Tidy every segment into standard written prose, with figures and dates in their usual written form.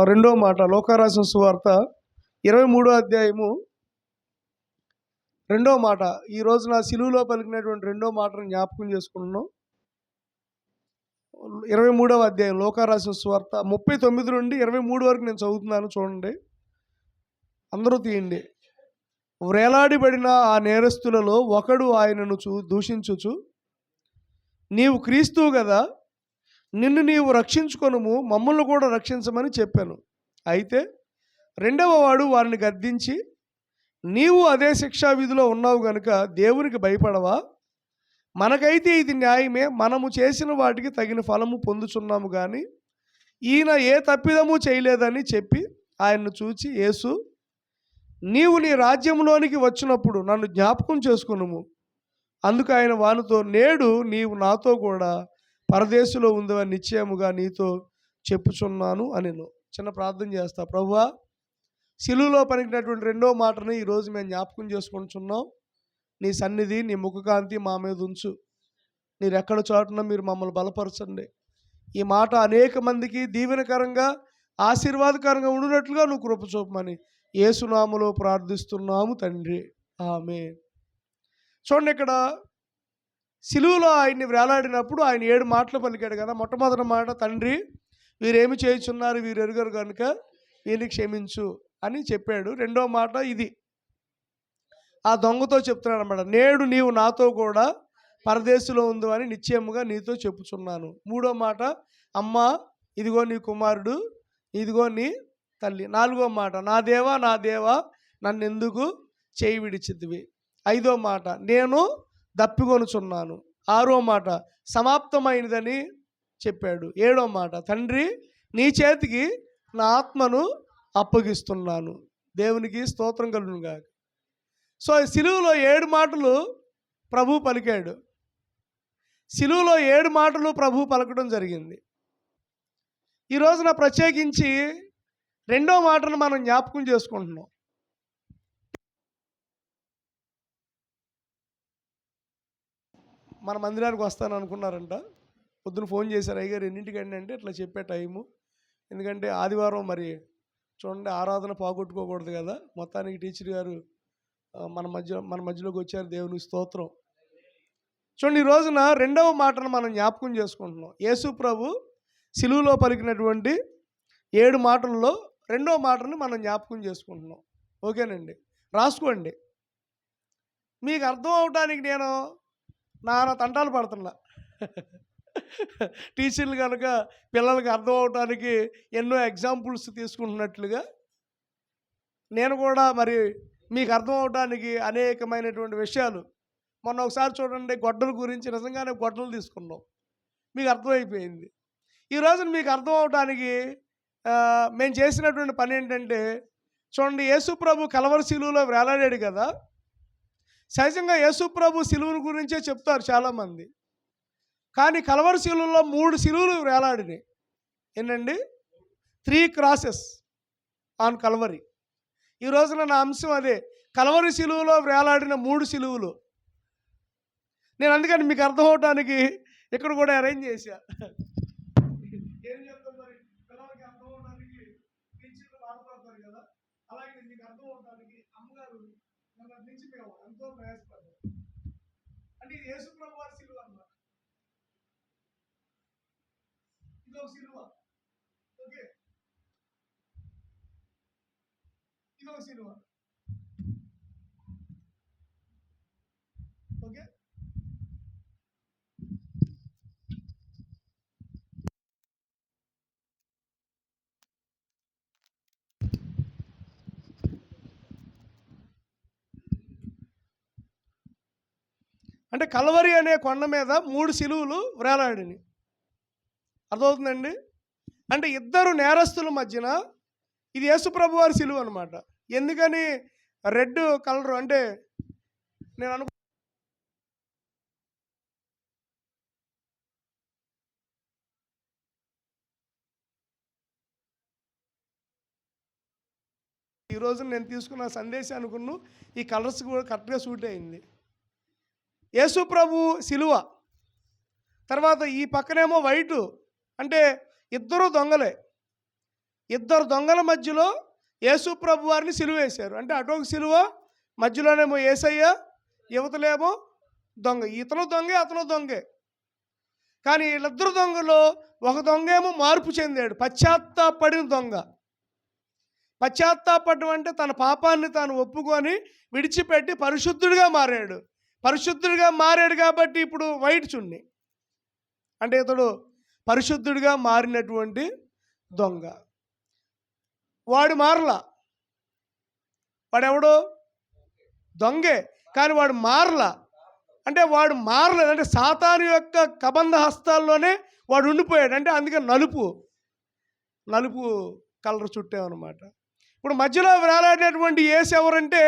రెండో మాట లోకారాసిన సువార్త 23వ అధ్యాయము రెండో మాట. ఈ రోజున సిలువలో పలికినటువంటి రెండో మాటను జ్ఞాపకం చేసుకుంటున్నాం. 23వ అధ్యాయం లోకారాసిన సువార్త 39 నుండి 23 వరకు నేను చదువుతున్నాను, చూడండి. అందరూ తీయండి. వ్రేలాడిబడిన ఆ నేరస్తులలో ఒకడు ఆయనను దూషించుచు, నీవు క్రీస్తువు కదా, నిన్ను నీవు రక్షించుకొనుము, మమ్మల్ని కూడా రక్షించమని చెప్పాను. అయితే రెండవ వాడు వారిని గద్దించి, నీవు అదే శిక్షా విధిలో ఉన్నావు గనుక దేవునికి భయపడవా? మనకైతే ఇది న్యాయమే, మనము చేసిన వాటికి తగిన ఫలము పొందుచున్నాము కానీ ఈయన ఏ తప్పిదము చేయలేదని చెప్పి ఆయన్ను చూచి, యేసు, నీవు నీ రాజ్యంలోనికి వచ్చినప్పుడు నన్ను జ్ఞాపకం చేసుకునుము. అందుకు ఆయన వానితో, నేడు నీవు నాతో కూడా పరదేశంలో ఉందని నిశ్చయముగా నీతో చెప్పుచున్నాను అనెను. చిన్న ప్రార్థన చేస్తా. ప్రభువా, సిలువలో పలికినటువంటి రెండో మాటని ఈరోజు మేము జ్ఞాపకం చేసుకుంటున్నాం. నీ సన్నిధి, నీ ముఖకాంతి మా మీద ఉంచు. మీరు ఎక్కడ చాటున మీరు మమ్మల్ని బలపరచండి. ఈ మాట అనేక మందికి దీవెనకరంగా, ఆశీర్వాదకరంగా ఉండినట్లుగా నువ్వు కృప చూపమని యేసునామములో ప్రార్థిస్తున్నాము తండ్రి, ఆమేన్. చూడండి, ఇక్కడ సిలువలో ఆయన్ని వేలాడినప్పుడు ఆయన 7 మాటలు పలికాడు కదా. మొట్టమొదటి మాట, తండ్రి వీరేమి చేయుచున్నారు, వీరు ఎరుగరు కనుక వీరిని క్షమించు అని చెప్పాడు. రెండో మాట ఇది, ఆ దొంగతో చెప్తున్నాడు అన్నమాట, నేడు నీవు నాతో కూడా పరదేశంలో ఉందు అని నిశ్చయముగా నీతో చెప్పుచున్నాను. మూడో మాట, అమ్మా ఇదిగో నీ కుమారుడు, ఇదిగో నీ తల్లి. నాలుగో మాట, నా దేవా నా దేవా నన్నెందుకు చేయి విడిచితివి. ఐదో మాట, నేను దప్పికొనుచున్నాను. ఆరో మాట, సమాప్తమైనదని చెప్పాడు. ఏడో మాట, తండ్రి నీ చేతికి నా ఆత్మను అప్పగిస్తున్నాను. దేవునికి స్తోత్రం కలుగును గాక. సో సిలువలో 7 మాటలు ప్రభు పలికాడు. సిలువలో 7 మాటలు ప్రభు పలకడం జరిగింది. ఈ రోజున ప్రత్యేకించి రెండో మాటను మనం జ్ఞాపకం చేసుకుంటున్నాం. మన మందిరానికి వస్తాను అనుకున్నారంట. పొద్దున ఫోన్ చేశారు, అయ్యగారు ఎన్నింటికండి అంటే ఇట్లా చెప్పే టైము. ఎందుకంటే ఆదివారం మరి చూడండి, ఆరాధన పోగొట్టుకోకూడదు కదా. మొత్తానికి టీచర్ గారు మన మధ్యలోకి వచ్చారు. దేవునికి స్తోత్రం. చూడండి, ఈ రోజున రెండవ మాటను మనం జ్ఞాపకం చేసుకుంటున్నాం. యేసు ప్రభు సిలువలో పలికినటువంటి 7 మాటల్లో రెండో మాటను మనం జ్ఞాపకం చేసుకుంటున్నాం. ఓకేనండి, రాసుకోండి. మీకు అర్థం అవడానికి నేను నానా తంటాలు పడుతున్నా. టీచర్లు కనుక పిల్లలకి అర్థం అవడానికి ఎన్నో ఎగ్జాంపుల్స్ తీసుకుంటున్నట్లుగా నేను కూడా మరి మీకు అర్థం అవడానికి అనేకమైనటువంటి విషయాలు. మొన్న ఒకసారి చూడండి, గొడ్డల గురించి నిజంగానే గొడ్డలు తీసుకున్నాం, మీకు అర్థమైపోయింది. ఈ రోజున మీకు అర్థం అవడానికి మేము చేసినటువంటి పని ఏంటంటే, చూడండి, యేసు ప్రభు కలవరి సిలువలో వేలాడాడు కదా. సహజంగా యేసు ప్రభు సిలువను గురించే చెప్తారు చాలామంది, కానీ కలవరి సిలువలో 3 సిలువలు వేలాడినాయి. ఏంటండి? 3 crosses ఆన్ కలవరి. ఈ రోజున నా అంశం అదే, కలవరి సిలువలో వేలాడిన 3 సిలువలు. నేను అందుకని మీకు అర్థం అవడానికి ఇక్కడ కూడా అరేంజ్ చేశా. ఏం చెప్తాం మరి, పిల్లలకి అర్థం అవడానికి టీచర్లు బాధపడతారు కదా, అలాగే మీకు అర్థం అవడానికి అమ్మగారు నుంచి మేము ఎంతో ప్రయాసపడ్డాం. అంటే ఇది యేసు ప్రభు వారి సిలువ అన్నమాట. ఇదొక సిలువ, ఓకే, ఇదొక సిలువ, ఓకే. అంటే కల్వరి అనే కొండ మీద 3 సిలువలు వేలాడిని. అర్థమవుతుందండి? అంటే 2 నేరస్తుల మధ్యన ఇది యేసుప్రభు వారి సిలువ అనమాట. ఎందుకని రెడ్ కలర్ అంటే నేను ఈరోజు నేను తీసుకున్న సందేశానికి ఈ కలర్స్ కూడా కరెక్ట్గా సూట్ అయింది. యేసు ప్రభు సిలువ, తర్వాత ఈ పక్కనేమో వైటు, అంటే ఇద్దరు దొంగలే. ఇద్దరు దొంగల మధ్యలో యేసు ప్రభు వారిని సిలువేశారు. అంటే అటొక సిలువ, మధ్యలోనేమో యేసయ్య, యువతలేమో దొంగ. ఇతను దొంగే, అతను దొంగే. కానీ వీళ్ళిద్దరు దొంగలో ఒక దొంగేమో మార్పు చెందాడు, పశ్చాత్తాపడిన దొంగ. పశ్చాత్తాపడడం అంటే తన పాపాన్ని తాను ఒప్పుకొని విడిచిపెట్టి పరిశుద్ధుడిగా మారాడు. పరిశుద్ధుడిగా మారాడు కాబట్టి ఇప్పుడు వైట్ చున్ని. అంటే ఇతడు పరిశుద్ధుడిగా మారినటువంటి దొంగ. వాడు మారలా. వాడెవడో దొంగే, కానీ వాడు మారలా. అంటే వాడు మారలేదు, అంటే సాతాను యొక్క కబంధ హస్తాల్లోనే వాడు ఉండిపోయాడు. అంటే అందుకే నలుపు కలర్ చుట్టామన్నమాట. ఇప్పుడు మధ్యలో వేలాడినటువంటి యేసు ఎవరంటే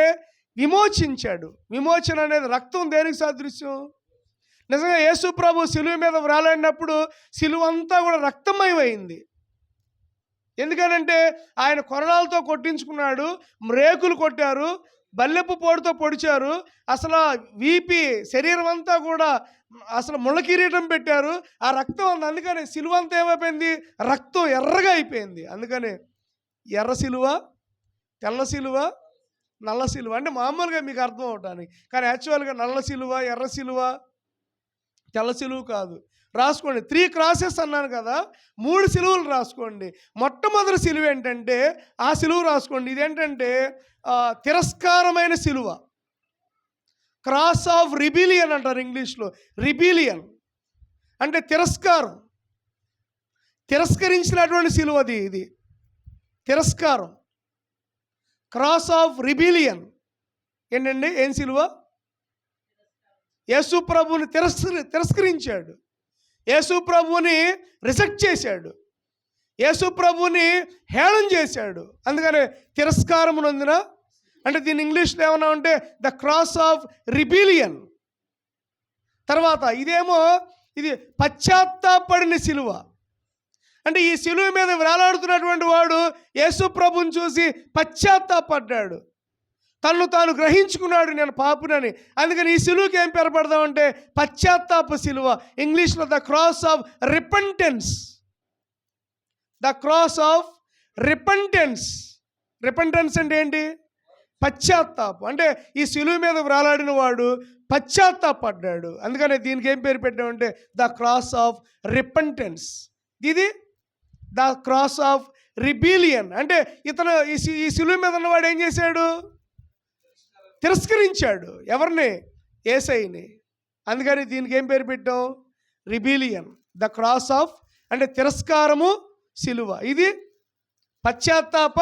విమోచించాడు. విమోచన అనేది రక్తం దేనికి సాదృశ్యం? నిజంగా యేసు ప్రభు సిలువ మీద వేలాడినప్పుడు సిలువ అంతా కూడా రక్తమయమైంది. ఎందుకనంటే ఆయన కొరడాలతో కొట్టించుకున్నాడు, రేకులు కొట్టారు, బల్లెపు పోటుతో పొడిచారు, అసలు వీపి శరీరం అంతా కూడా అసలు ముళ్ళ కిరీటం పెట్టారు. ఆ రక్తం ఉంది. అందుకని సిలువ అంతా ఏమైపోయింది? రక్తం ఎర్రగా అయిపోయింది. అందుకని ఎర్ర సిలువ, తెల్ల సిలువ, నల్ల సిలువ. అంటే మామూలుగా మీకు అర్థం అవటానికి, కానీ యాక్చువల్గా నల్ల సిలువ, ఎర్ర సిలువ, తెల్ల సిలువ కాదు. రాసుకోండి, 3 క్రాసెస్ అన్నాను కదా, 3 సిలువలు రాసుకోండి. మొట్టమొదటి సిలువ ఏంటంటే ఆ సిలువ రాసుకోండి. ఇదేంటంటే తిరస్కారమైన సిలువ. క్రాస్ ఆఫ్ రిబిలియన్ అంటారు ఇంగ్లీష్లో. రిబిలియన్ అంటే తిరస్కారం, తిరస్కరించినటువంటి సిలువది. ఇది తిరస్కారం. క్రాస్ ఆఫ్ రిబిలియన్ ఏంటండి? ఏం సిలువ? యేసు ప్రభువుని తిరస్కరించాడు, యేసు ప్రభువుని రిజెక్ట్ చేశాడు, యేసు ప్రభువుని హేళన చేశాడు. అందుకని తిరస్కారం నొందిన, అంటే దీని ఇంగ్లీష్లో ఏమన్నా ఉంటే ద క్రాస్ ఆఫ్ రిబిలియన్. తర్వాత ఇదేమో ఇది పశ్చాత్తాపడిన సిలువ. అంటే ఈ సిలువ మీద వేలాడుతున్నటువంటి వాడు యేసు ప్రభువుని చూసి పశ్చాత్తాపడ్డాడు, తను తాను గ్రహించుకున్నాడు నేను పాపునని. అందుకని ఈ సిలువకి ఏం పేరు పెడదామంటే పశ్చాత్తాప సిలువ. ఇంగ్లీష్లో the cross of repentance. The cross of repentance. Repentance అంటే ఏంటి? పశ్చాత్తాపం. అంటే ఈ సిలువ మీద వ్రాలాడిన వాడు పశ్చాత్తాపడ్డాడు. అందుకని దీనికి ఏం పేరు పెట్టామంటే ద క్రాస్ ఆఫ్ రిపెంటెన్స్. ఇది ద క్రాస్ ఆఫ్ రిబిలియన్. అంటే ఇతను ఈ సిలువ మీద ఉన్నవాడు ఏం చేశాడు? తిరస్కరించాడు. ఎవరిని? యేసయ్యని. అందుకని దీనికి ఏం పేరు పెట్టాం? రిబిలియన్. ద క్రాస్ ఆఫ్ అంటే తిరస్కారము సిలువ. ఇది పశ్చాత్తాప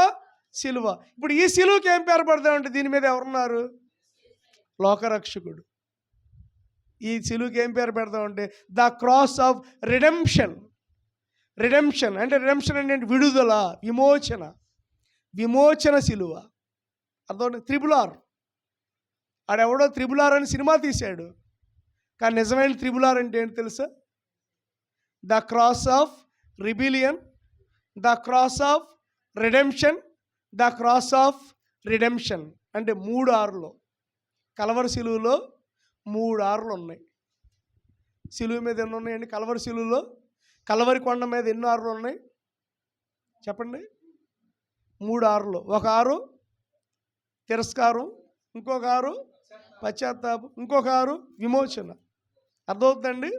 సిలువ. ఇప్పుడు ఈ సిలువకి ఏం పేరు పెడతామంటే దీని మీద ఎవరున్నారు? లోకరక్షకుడు. ఈ సిలువకి ఏం పేరు పెడతామంటే the cross of redemption. Redemption అంటే అంటే విడుదల, విమోచన. విమోచన సిలువ. అర్థం? త్రిబుల్-ఆర్. ఆడెవడో త్రిబుల్-ఆర్ అని సినిమా తీశాడు, కానీ నిజమైన త్రిబుల్-ఆర్ అంటే ఏంటి తెలుసా? The cross of rebellion, the cross of redemption, the cross of redemption. అంటే 3 ఆరులు. కలవరి సిలువలో 3 ఆరులు ఉన్నాయి. సిలువ మీద ఎన్ని ఉన్నాయండి? కలవరి సిలువలో, కలవరి కొండ మీద ఎన్ని ఆరులు ఉన్నాయి చెప్పండి? 3 ఆరులు. ఒక ఆరు తిరస్కారం, ఇంకొక ఆరు పశ్చాత్తాపం, ఇంకొక ఆరు విమోచన. అర్థమవుతుందండి?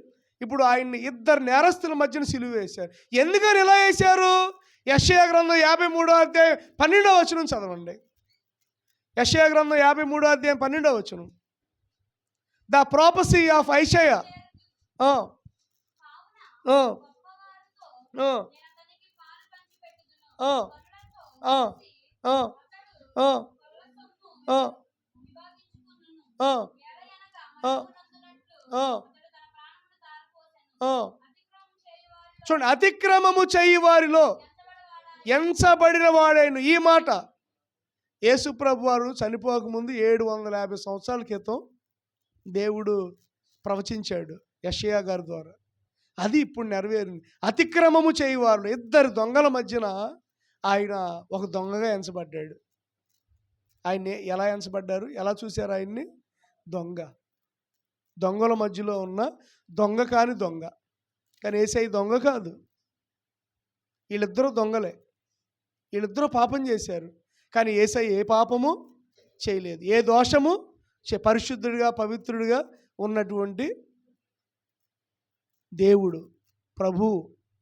ఇప్పుడు ఆయన్ని 2 నేరస్తుల మధ్యన సిలువ వేశారు. ఎందుకని ఇలా వేశారు? యెషయా గ్రంథం 53వ అధ్యాయం 12వ వచనం చదవండి. యెషయా గ్రంథం 53వ అధ్యాయం 12వ వచనం. The prophecy of Isaiah. చూడండి, అతిక్రమము చేయి వారిలో ఎంచబడిన వాడైన. ఈ మాట యేసు ప్రభు వారు చనిపోకముందు 750 సంవత్సరాల క్రితం దేవుడు ప్రవచించాడు యెషయా గారి ద్వారా. అది ఇప్పుడు నెరవేరింది. అతిక్రమము చేయవారు 2 దొంగల మధ్యన ఆయన ఒక దొంగగా ఎంచబడ్డాడు. ఆయన్ని ఎలా ఎంచబడ్డారు? ఎలా చూశారు ఆయన్ని? దొంగల మధ్యలో ఉన్న దొంగ కాని దొంగ. కానీ యేసయ్య దొంగ కాదు. వీళ్ళిద్దరూ దొంగలే. వీళ్ళిద్దరూ పాపం చేశారు. కానీ యేసయ్య ఏ పాపము చేయలేదు, ఏ దోషము పరిశుద్ధుడిగా పవిత్రుడిగా ఉన్నటువంటి దేవుడు, ప్రభు,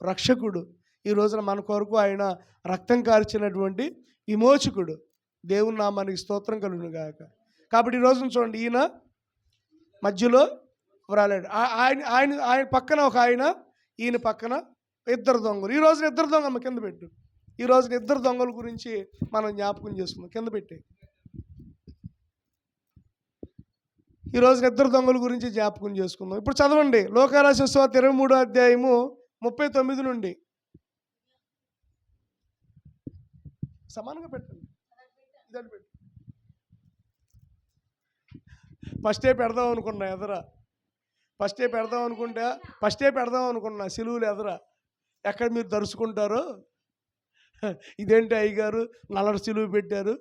రక్షకుడు, ఈ రోజున మన కొరకు ఆయన రక్తం కార్చినటువంటి విమోచకుడు. దేవుని నామానికి స్తోత్రం కలుగును గాక. కాబట్టి ఈ రోజున చూడండి, ఈయన మధ్యలో వ్రాలాడు. ఆయన ఆయన ఆయన పక్కన ఒక ఆయన, ఈయన పక్కన ఇద్దరు దొంగలు. ఈ రోజున ఇద్దరు దొంగలు కింద పెట్టు. ఈ రోజున ఇద్దరు దొంగల గురించి మనం జ్ఞాపకం చేసుకుందాం. కింద పెట్టి ఈ రోజున ఇద్దరు దొంగల గురించి జ్ఞాపకం చేసుకుందాం. ఇప్పుడు చదవండి లూకా రాసిన సువార్త 23వ అధ్యాయము 39 నుండి. సమానంగా పెట్టండి. ఇదండి పెట్టు. ఫస్టే పెడదాం అనుకున్నా ఎదరా, ఫస్టే పెడదాం అనుకున్నా సిలువులు ఎదరా. ఎక్కడ మీరు దరుచుకుంటారో, ఇదేంటి అయ్యగారు నల్లటి సిలువు పెట్టారు,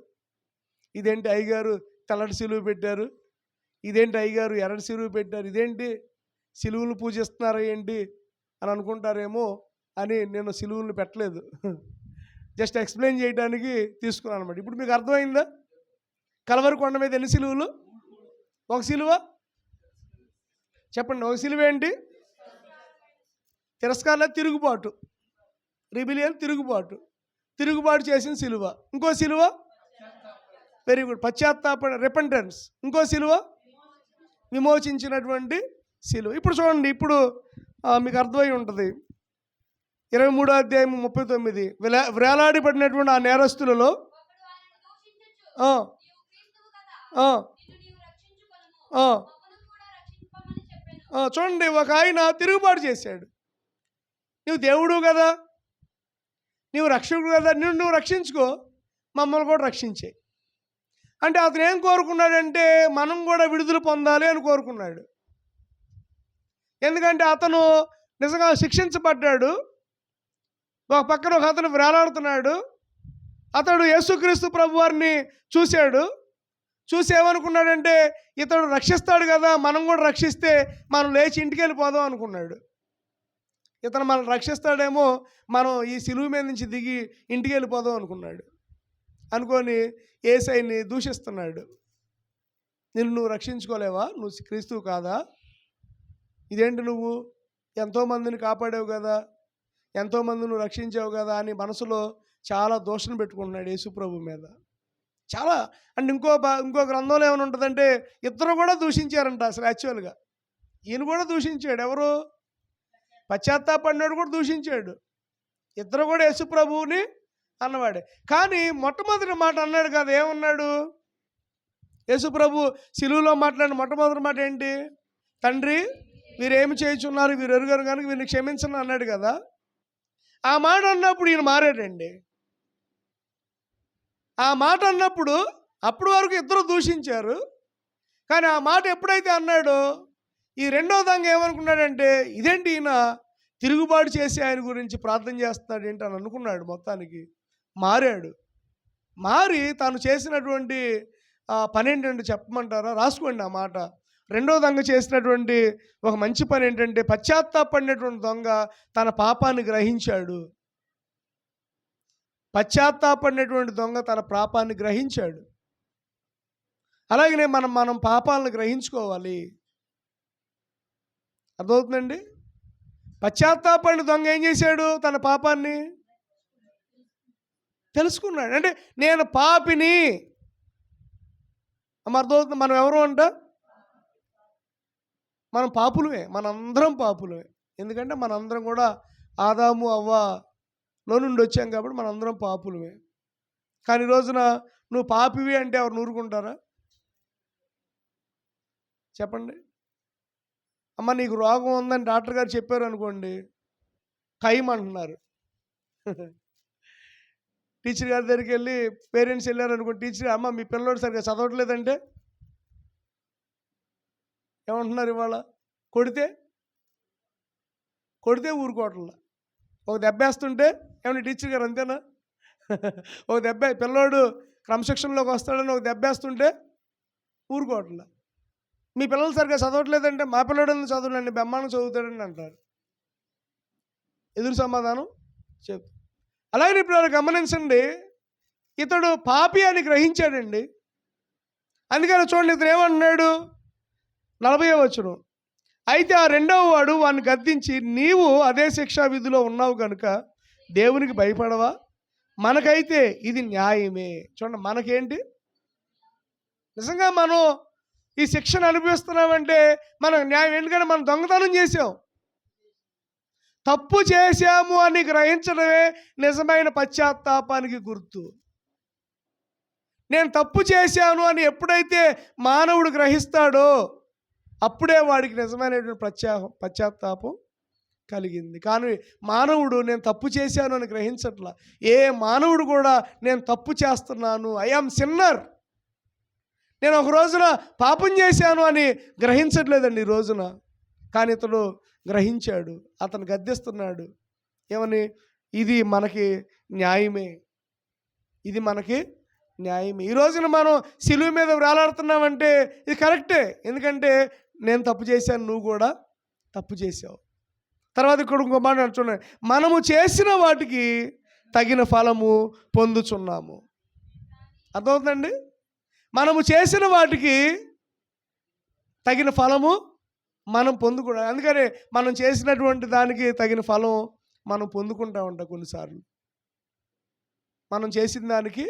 ఇదేంటి అయ్యగారు తెల్లటి సిలువు పెట్టారు, ఇదేంటి అయ్యగారు ఎర్రటి సిలువు పెట్టారు, ఇదేంటి సిలువులు పూజిస్తున్నారా ఏంటి అని అనుకుంటారేమో అని నేను సిలువులు పెట్టలేదు, జస్ట్ ఎక్స్ప్లెయిన్ చేయడానికి తీసుకున్నాను అనమాట. ఇప్పుడు మీకు అర్థమైందా? కలవరి కొండ మీద ఎన్ని సిలువులు? ఒక సిలువ చెప్పండి. ఒక సిలువ ఏంటి? తిరస్కారం, తిరుగుబాటు, రిబిలియన్, తిరుగుబాటు చేసిన సిలువ. ఇంకో సిలువ వెరీ గుడ్, పశ్చాత్తాప, రిపెంటెన్స్. ఇంకో సిలువ విమోచించినటువంటి సిలువ. ఇప్పుడు చూడండి, ఇప్పుడు మీకు అర్థమై ఉంటుంది. 23వ అధ్యాయం 39, వేలాడిపడినటువంటి ఆ నేరస్తులలో చూడండి, ఒక ఆయన తిరుగుబాటు చేశాడు. నువ్వు దేవుడు కదా, నువ్వు రక్షకుడు కదా, నువ్వు రక్షించుకో, మమ్మల్ని కూడా రక్షించే అంటే అతను ఏం కోరుకున్నాడంటే మనం కూడా విడుదల పొందాలి అని కోరుకున్నాడు. ఎందుకంటే అతను నిజంగా శిక్షించబడ్డాడు. ఒక పక్కన ఒక అతను వేలాడుతున్నాడు. అతడు యేసుక్రీస్తు ప్రభువారిని చూశాడు. చూసి ఏమనుకున్నాడంటే ఇతడు రక్షిస్తాడు కదా, మనం కూడా రక్షిస్తే మనం లేచి ఇంటికి వెళ్ళిపోదాం అనుకున్నాడు. ఇతను మనం రక్షిస్తాడేమో, మనం ఈ సిలువ మీద నుంచి దిగి ఇంటికి వెళ్ళిపోదాం అనుకున్నాడు. అనుకొని యేసయ్యని దూషిస్తున్నాడు. నువ్వు రక్షించుకోలేవా? నువ్వు క్రీస్తువు కాదా? ఇదేంటి, నువ్వు ఎంతోమందిని కాపాడావు కదా, ఎంతోమంది నువ్వు రక్షించావు కదా అని మనసులో చాలా దోషణ పెట్టుకుంటున్నాడు యేసు ప్రభు మీద. చాలా అంటే ఇంకో గ్రంథంలో ఏమైనా ఉంటుందంటే ఇద్దరు కూడా దూషించారంట. అసలు యాక్చువల్గా ఈయన కూడా దూషించాడు. ఎవరు? పశ్చాత్తాపడినాడు కూడా దూషించాడు. ఇద్దరు కూడా యేసు ప్రభువుని అన్నవాడే. కానీ మొట్టమొదటి మాట అన్నాడు కదా, ఏమన్నాడు? యేసు ప్రభు సిలువలో మాట్లాడిన మొట్టమొదటి మాట ఏంటి? తండ్రి, వీరేమి చేయుచున్నారు, వీరు ఎరుగరు కనుక వీరిని క్షమించను అన్నాడు కదా. ఆ మాట అన్నప్పుడు ఈయన మారాడండి. ఆ మాట అన్నప్పుడు అప్పటి వరకు ఇద్దరు దూషించారు. కానీ ఆ మాట ఎప్పుడైతే అన్నాడో ఈ రెండో దొంగ ఏమనుకున్నాడంటే ఇదేంటి ఈయన తిరుగుబాటు చేసి ఆయన గురించి ప్రార్థన చేస్తున్నాడు ఏంటి అని అనుకున్నాడు. మొత్తానికి మారాడు. మారి తాను చేసినటువంటి పని ఏంటంటే చెప్పమంటారా? రాసుకోండి ఆ మాట. రెండో దొంగ చేసినటువంటి ఒక మంచి పని ఏంటంటే పశ్చాత్తాపడినటువంటి దొంగ తన పాపాన్ని గ్రహించాడు. పశ్చాత్తాపడినటువంటి దొంగ తన పాపాన్ని గ్రహించాడు. అలాగనే మనం పాపాలను గ్రహించుకోవాలి. అర్థమవుతుందండి? పశ్చాత్తాపడిన దొంగ ఏం చేశాడు? తన పాపాన్ని తెలుసుకున్నాడు. అంటే నేను పాపిని. అర్థమవుతుంది? మనం ఎవరు అంట? మనం పాపులమే, మనందరం పాపులమే. ఎందుకంటే మనందరం కూడా ఆదాము అవ్వలో నుండి వచ్చాం కాబట్టి మనందరం పాపులమే. కానీ ఈ రోజున నువ్వు పాపివి అంటే ఎవరు ఊరుకుంటారా? చెప్పండి. అమ్మ నీకు రోగం ఉందని డాక్టర్ గారు చెప్పారు అనుకోండి, ఖైమ్ అంటున్నారు. టీచర్ గారి దగ్గరికి వెళ్ళి పేరెంట్స్ వెళ్ళారు అనుకోండి, టీచర్ అమ్మ మీ పిల్లోడు సరిగ్గా చదవట్లేదంటే ఏమంటున్నారు? ఇవాళ కొడితే ఊరుకోవట్లా. ఒక దెబ్బేస్తుంటే ఏమన్నా టీచర్ గారు అంతేనా? ఒక దెబ్బ పిల్లోడు క్రమశిక్షణలోకి వస్తాడని ఒక దెబ్బేస్తుంటే ఊరుకోవట్లా. మీ పిల్లలు సరిగ్గా చదవట్లేదంటే మా పిల్లడు చదవలేండి, బెమ్మానం చదువుతాడని అంటారు. ఎదురు సమాధానం చెప్పు. అలాగే ఇప్పుడు గమనించండి, ఇతడు పాపి అని గ్రహించాడండి. అందుకని చూడండి, ఇతను ఏమంటున్నాడు, 40వ వచనం. అయితే ఆ రెండవ వాడు వాడిని గద్దించి, నీవు అదే శిక్షా విధిలో ఉన్నావు కనుక దేవునికి భయపడవా? మనకైతే ఇది న్యాయమే. చూడండి, మనకేంటి, నిజంగా మనం ఈ శిక్షను అనుభవిస్తున్నామంటే మనకు న్యాయం. ఎందుకంటే మనం దొంగతనం చేసాం, తప్పు చేశాము అని గ్రహించడమే నిజమైన పశ్చాత్తాపానికి గుర్తు. నేను తప్పు చేశాను అని ఎప్పుడైతే మానవుడు గ్రహిస్తాడో అప్పుడే వాడికి నిజమైనటువంటి పశ్చాత్తాపం కలిగింది. కానీ మానవుడు నేను తప్పు చేశాను అని గ్రహించట్లా. ఏ మానవుడు కూడా నేను తప్పు చేస్తున్నాను, ఐ యామ్ సిన్నర్, నేను ఒక రోజున పాపం చేశాను అని గ్రహించట్లేదండి ఈ రోజున. కానీ ఇతడు గ్రహించాడు, అతను గద్దిస్తున్నాడు ఏమని, ఇది మనకి న్యాయమే, ఇది మనకి న్యాయమే. ఈ రోజున మనం సిలువ మీద వేలాడుతున్నామంటే ఇది కరెక్టే. ఎందుకంటే నేను తప్పు చేశాను, నువ్వు కూడా తప్పు చేశావు. తర్వాత ఇక్కడ ఇంకో మాట చూడండి, మనము చేసిన వాటికి తగిన ఫలము పొందుచున్నాము. అర్థమవుతుందండి, మనము చేసిన వాటికి తగిన ఫలము మనం పొందుకుంటాం. అందుకని మనం చేసినటువంటి దానికి తగిన ఫలం మనం పొందుకుంటా ఉంటాం. కొన్నిసార్లు మనం చేసిన దానికి,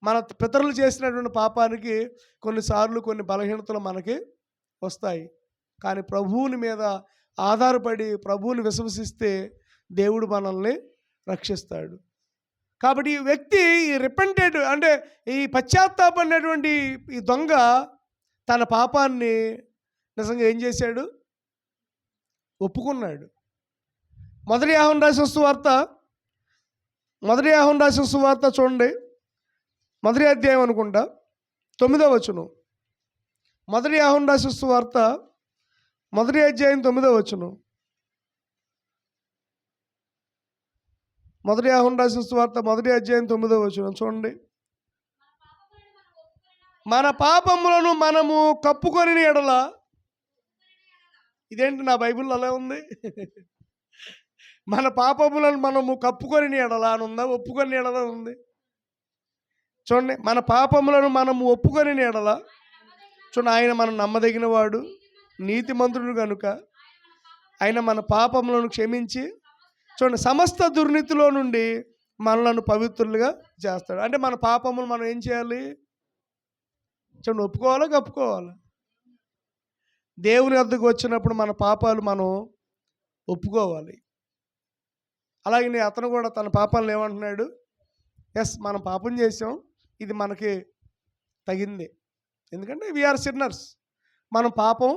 మన పితరులు చేసినటువంటి పాపానికి కొన్నిసార్లు కొన్ని బలహీనతలు మనకి వస్తాయి. కానీ ప్రభువుని మీద ఆధారపడి ప్రభువుని విశ్వసిస్తే దేవుడు మనల్ని రక్షిస్తాడు. కాబట్టి ఈ వ్యక్తి ఈ రిపెంటెడ్ అంటే ఈ పశ్చాత్తాపడినటువంటి ఈ దొంగ తన పాపాన్ని నిజంగా ఏం చేశాడు, ఒప్పుకున్నాడు. మొదటి యోహాను రాసిన సువార్త చూడండి, మొదటి అధ్యాయం అనుకుంటా 9వ వచనం. మొదటి యోహాను రాసిన సువార్త మొదటి అధ్యాయం 9వ వచనం. మొదటి యోహాను రాసిన సువార్త మొదటి అధ్యాయం 9వ వచనం చూడండి. మన పాపములను మనము కప్పుకొని ఎడల, ఇదేంటి నా బైబిల్లో అలా ఉంది, మన పాపములను మనము కప్పుకొని ఎడల అని ఉందా, ఒప్పుకొని ఎడల ఉంది? చూడండి, మన పాపములను మనము ఒప్పుకొని ఎడల, చూడండి, ఆయన మనం నమ్మదగిన వాడు, నీతిమంతుడు కనుక ఆయన మన పాపములను క్షమించి, చూడండి, సమస్త దుర్నీతిలో నుండి మనలను పవిత్రులుగా చేస్తాడు. అంటే మన పాపములు మనం ఏం చేయాలి, చూడండి, ఒప్పుకోవాలా కప్పుకోవాలా? దేవుని వద్దకు వచ్చినప్పుడు మన పాపాలు మనం ఒప్పుకోవాలి. అలాగే అతను కూడా తన పాపాలను ఏమంటున్నాడు, ఎస్ మనం పాపం చేసాం, ఇది మనకి తగింది, ఎందుకంటే వీఆర్ సిన్నర్స్, మనం పాపం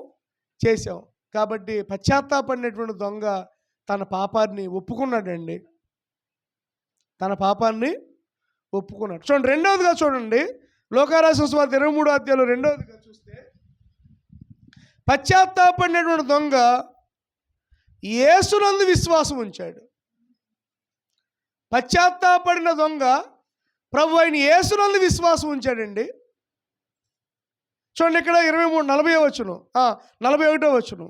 చేసాం. కాబట్టి పశ్చాత్తాపడినటువంటి దొంగ తన పాపాన్ని ఒప్పుకున్నాడండి, తన పాపాన్ని ఒప్పుకున్నాడు. చూడండి, రెండవదిగా చూడండి, లోకారాసిన సువార్త 23వ అధ్యాయంలో రెండవదిగా చూస్తే పశ్చాత్తాపడినటువంటి దొంగ యేసునందు విశ్వాసం ఉంచాడు. పశ్చాత్తాపడిన దొంగ ప్రభు అయిన యేసునందు విశ్వాసం ఉంచాడండి. చూడండి, ఇక్కడ 40వ వచనం, 41వ వచనం.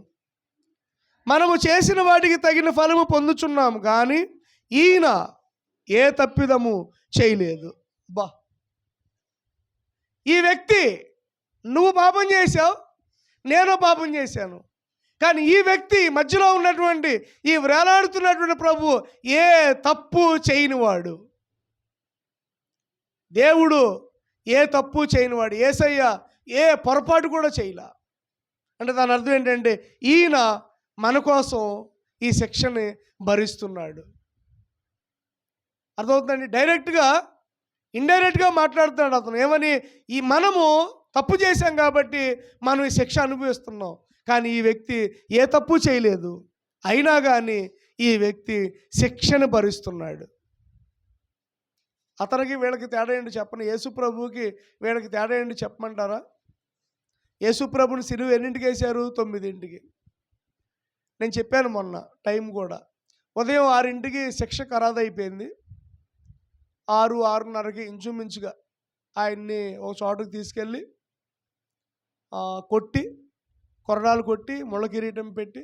మనము చేసిన వాటికి తగిన ఫలము పొందుచున్నాము కానీ ఈయన ఏ తప్పిదము చేయలేదు. బా, ఈ వ్యక్తి, నువ్వు పాపం చేశావు, నేను పాపం చేశాను, కానీ ఈ వ్యక్తి మధ్యలో ఉన్నటువంటి ఈ వేలాడుతున్నటువంటి ప్రభు ఏ తప్పు చేయనివాడు, దేవుడు ఏ తప్పు చేయనివాడు, యేసయ్య ఏ పొరపాటు కూడా చేయలా. అంటే దాని అర్థం ఏంటంటే ఈయన మన కోసం ఈ శిక్షని భరిస్తున్నాడు. అర్థమవుతుందండి, డైరెక్ట్గా ఇండైరెక్ట్గా మాట్లాడుతున్నాడు అతను. ఏమని, ఈ మనము తప్పు చేశాం కాబట్టి మనం ఈ శిక్ష అనుభవిస్తున్నాం, కానీ ఈ వ్యక్తి ఏ తప్పు చేయలేదు, అయినా కానీ ఈ వ్యక్తి శిక్షను భరిస్తున్నాడు. అతనికి వీళ్ళకి తేడా ఏంటి చెప్పను, యేసు ప్రభువుకి వీళ్ళకి తేడా ఏంటి చెప్పమంటారా? యేసు ప్రభుని సిలువ ఎన్నింటికి వేశారు? 9ంటికి. నేను చెప్పాను మొన్న టైం కూడా, ఉదయం 6ంటికి శిక్ష ఖరాదైపోయింది. 6-6:30కి ఇంచుమించుగా ఆయన్ని ఒక చోటుకు తీసుకెళ్ళి కొట్టి, కొరడాలు కొట్టి, ముళ్ళ కిరీటం పెట్టి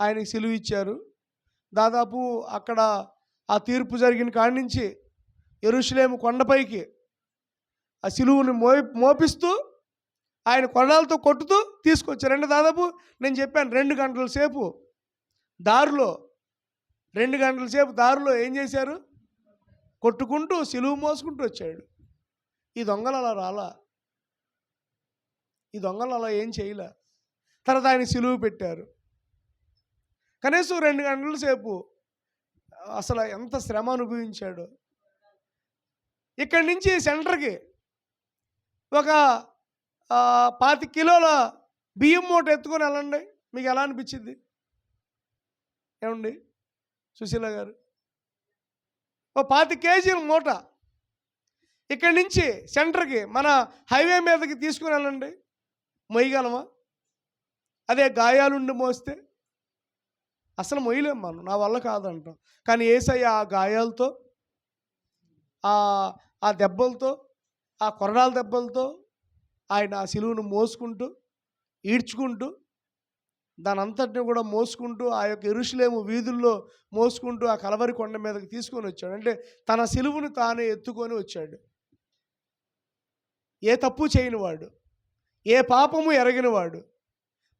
ఆయనకి సిలువ ఇచ్చారు. దాదాపు అక్కడ ఆ తీర్పు జరిగిన కాడి నుంచి యెరూషలేము కొండపైకి ఆ సిలువుని మోపిస్తూ ఆయన కొడాలతో కొట్టుతూ తీసుకొచ్చారు. అంటే దాదాపు నేను చెప్పాను 2 గంటల సేపు దారిలో 2 గంటల సేపు దారిలో ఏం చేశారు? కొట్టుకుంటూ సిలువు మోసుకుంటూ వచ్చాడు. ఈ దొంగలు అలా రాలా, ఈ దొంగలు అలా ఏం చేయలే. తర్వాత ఆయన సిలువు పెట్టారు. కనీసం 2 గంటల సేపు అసలు ఎంత శ్రమ అనుభవించాడు. ఇక్కడి నుంచి సెంటర్కి ఒక 25 కిలోల బియ్యం మూట ఎత్తుకొని వెళ్ళండి, మీకు ఎలా అనిపించింది? ఏమండి సుశీల గారు? ఓ 25 కేజీల మూట ఇక్కడి నుంచి సెంటర్కి మన హైవే మీదకి తీసుకుని వెళ్ళండి, మొయ్యగలమా? అదే గాయాలుండి మోస్తే అసలు మొయ్యలేం మనం, నా వల్ల కాదంటాం. కానీ యేసయ్య ఆ గాయాలతో, ఆ దెబ్బలతో, ఆ కొరడాల దెబ్బలతో ఆయన ఆ సిలువను మోసుకుంటూ ఈడ్చుకుంటూ దాని అంతటిని కూడా మోసుకుంటూ ఆ యొక్క యెరూషలేము వీధుల్లో మోసుకుంటూ ఆ కలవరి కొండ మీదకి తీసుకొని వచ్చాడు. అంటే తన సిలువును తానే ఎత్తుకొని వచ్చాడు. ఏ తప్పు చేయనివాడు, ఏ పాపము ఎరగినవాడు,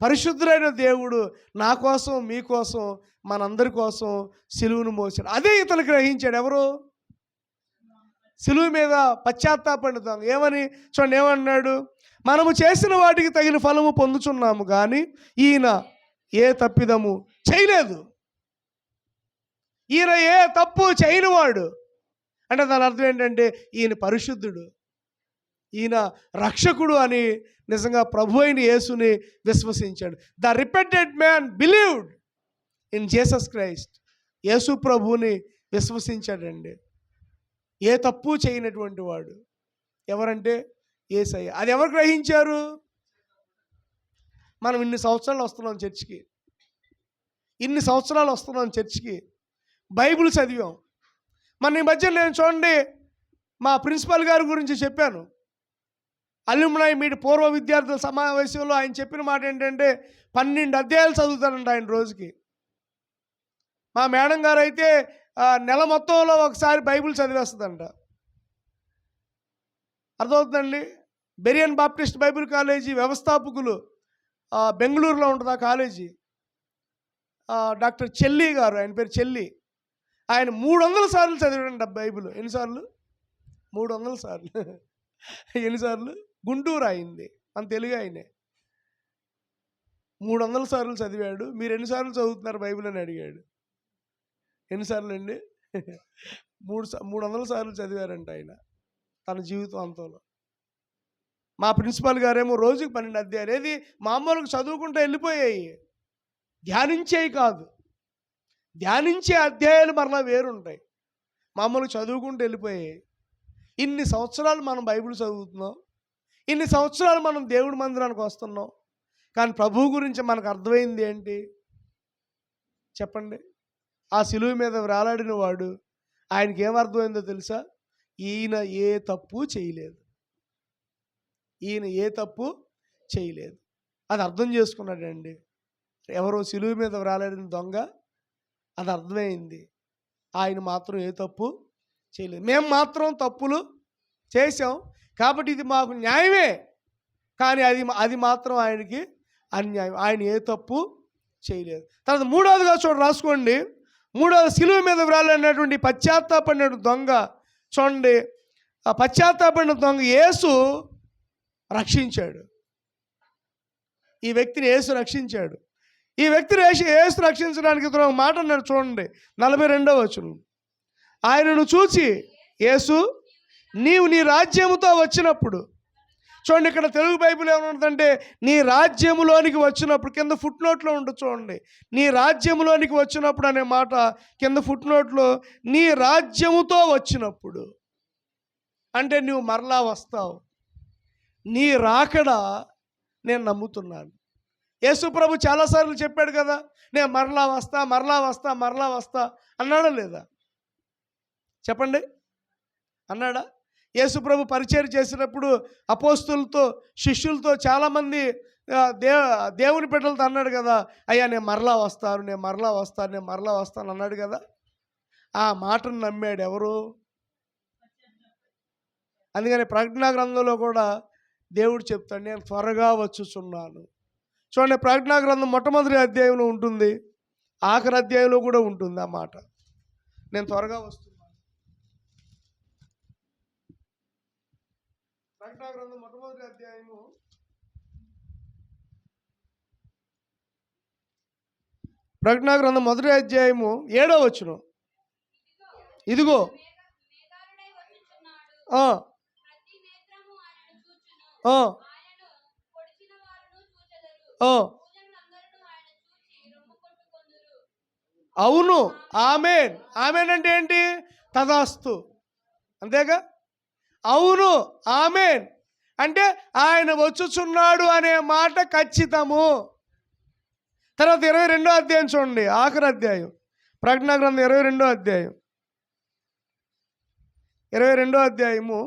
పరిశుద్ధుడైన దేవుడు నా కోసం, మీకోసం, మనందరి కోసం సిలువును మోసాడు. అదే ఇతను గ్రహించాడు. ఎవరు? సిలువు మీద పశ్చాత్తాపడిన ఏమని చూడండి, ఏమన్నాడు? మనము చేసిన వాటికి తగిన ఫలము పొందుచున్నాము, కానీ ఈయన ఏ తప్పిదము చేయలేదు. ఈయన ఏ తప్పు చేయనివాడు. అంటే దాని అర్థం ఏంటంటే ఈయన పరిశుద్ధుడు, ఈయన రక్షకుడు అని నిజంగా ప్రభు అయిన యేసుని విశ్వసించాడు. The repentant man believed in Jesus Christ. Yesu ప్రభువుని విశ్వసించాడండి. ఏ తప్పు చేయనటువంటి వాడు ఎవరంటే యేసయ్య. అది ఎవరు గ్రహించారు? మనం ఇన్ని సంవత్సరాలు వస్తున్నాం చర్చికి, ఇన్ని సంవత్సరాలు వస్తున్నాం చర్చికి, బైబిల్ చదివాం. మన ఈ మధ్య నేను చూడండి మా ప్రిన్సిపల్ గారి గురించి చెప్పాను. అల్యూమినాయ్ మీట్ పూర్వ విద్యార్థుల సమావేశంలో ఆయన చెప్పిన మాట ఏంటంటే 12 అధ్యాయాలు చదువుతారంట ఆయన రోజుకి. మా మేడం గారు అయితే నెల మొత్తంలో ఒకసారి బైబిల్ చదివేస్తుందంట. అర్థమవుతుందండి? బెరియన్ బాప్టిస్ట్ బైబిల్ కాలేజీ వ్యవస్థాపకులు బెంగళూరులో ఉంటుంది ఆ కాలేజీ. డాక్టర్ చెల్లి గారు, ఆయన పేరు చెల్లి. ఆయన 300 సార్లు చదివాడంట బైబిల్. ఎన్నిసార్లు? 300 సార్లు. ఎన్నిసార్లు? గుంటూరు అయింది, మన తెలుగు ఆయనే. 300 సార్లు చదివాడు. మీరు ఎన్నిసార్లు చదువుతున్నారు బైబిల్ అని అడిగాడు. ఎన్నిసార్లు అండి? 300 సార్లు చదివారంట ఆయన తన జీవితం అంతంలో. మా ప్రిన్సిపాల్ గారేమో రోజుకి 12 అధ్యాయాలు. ఏది మామూలుగా చదువుకుంటూ వెళ్ళిపోయాయి, ధ్యానించేవి కాదు. ధ్యానించే అధ్యాయాలు మరలా వేరుంటాయి, మామూలుగా చదువుకుంటూ వెళ్ళిపోయాయి. ఇన్ని సంవత్సరాలు మనం బైబిల్ చదువుతున్నాం, ఇన్ని సంవత్సరాలు మనం దేవుడి మందిరానికి వస్తున్నాం, కానీ ప్రభువు గురించి మనకు అర్థమైంది ఏంటి చెప్పండి? ఆ సిలువ మీద వేలాడిన వాడు, ఆయనకి ఏమర్థమైందో తెలుసా? ఈయన ఏ తప్పు చేయలేదు, ఈయన ఏ తప్పు చేయలేదు. అది అర్థం చేసుకున్నాడండి. ఎవరో సిలువ మీద వేలాడిన దొంగ, అది అర్థమైంది. ఆయన మాత్రం ఏ తప్పు చేయలేదు. మేము మాత్రం తప్పులు చేసాం కాబట్టి ఇది మాకు న్యాయమే, కానీ అది మాత్రం ఆయనకి అన్యాయం. ఆయన ఏ తప్పు చేయలేదు. తర్వాత మూడవదిగా రాసుకోండి. మూడవది, సిలువ మీద వేలాడినటువంటి పశ్చాత్తాపడిన దొంగ. చూడండి, ఆ పశ్చాత్తాపడిన దొంగ యేసు రక్షించాడు. ఈ వ్యక్తిని యేసు రక్షించాడు. ఈ వ్యక్తిని యేసు రక్షించడానికి ఇతను ఒక మాట అన్నాడు. చూడండి 42వ వచనం. ఆయనను చూసి యేసు, నీవు నీ రాజ్యముతో వచ్చినప్పుడు. చూడండి, ఇక్కడ తెలుగు బైబిల్ ఏమనుంటుందంటే నీ రాజ్యములోనికి వచ్చినప్పుడు. కింద ఫుట్ నోట్లో ఉంటుంది చూడండి, నీ రాజ్యములోనికి వచ్చినప్పుడు అనే మాట కింద ఫుట్ నోట్లో. నీ రాజ్యముతో వచ్చినప్పుడు అంటే నువ్వు మరలా వస్తావు, నీ రాకడ నేను నమ్ముతున్నాను. యేసు ప్రభు చాలాసార్లు చెప్పాడు కదా, నేను మరలా వస్తా, మరలా వస్తా, మరలా వస్తా అన్నాడా లేదా? చెప్పండి, అన్నాడా? యేసు ప్రభు పరిచయం చేసినప్పుడు అపోస్తులతో, శిష్యులతో, చాలామంది దేవుని బిడ్డలతో అన్నాడు కదా, అయ్యా నేను మరలా వస్తాను, నేను మరలా వస్తాను, నేను మరలా వస్తాను అన్నాడు కదా. ఆ మాటను నమ్మాడు ఎవరు? అందుకని ప్రకటన గ్రంథంలో కూడా దేవుడు చెప్తాడు, నేను త్వరగా వచ్చుచున్నాను. చూడండి, ప్రకటన గ్రంథం మొట్టమొదటి అధ్యాయంలో ఉంటుంది, ఆఖరి అధ్యాయంలో కూడా ఉంటుంది ఆ మాట, నేను త్వరగా వస్తున్నాను. ప్రకటన గ్రంథం మొట్టమొదటి అధ్యాయము 7వ వచనం. ఇదిగో అవును. ఆమేన్. ఆమేన్ అంటే ఏంటి? తదాస్తు, అంతేగా? అవును, ఆమేన్ అంటే ఆయన వచ్చుచున్నాడు అనే మాట ఖచ్చితము. తర్వాత 22వ అధ్యాయం చూడండి, ఆఖరి అధ్యాయం, ప్రకటన గ్రంథం 22వ అధ్యాయం, 22వ అధ్యాయము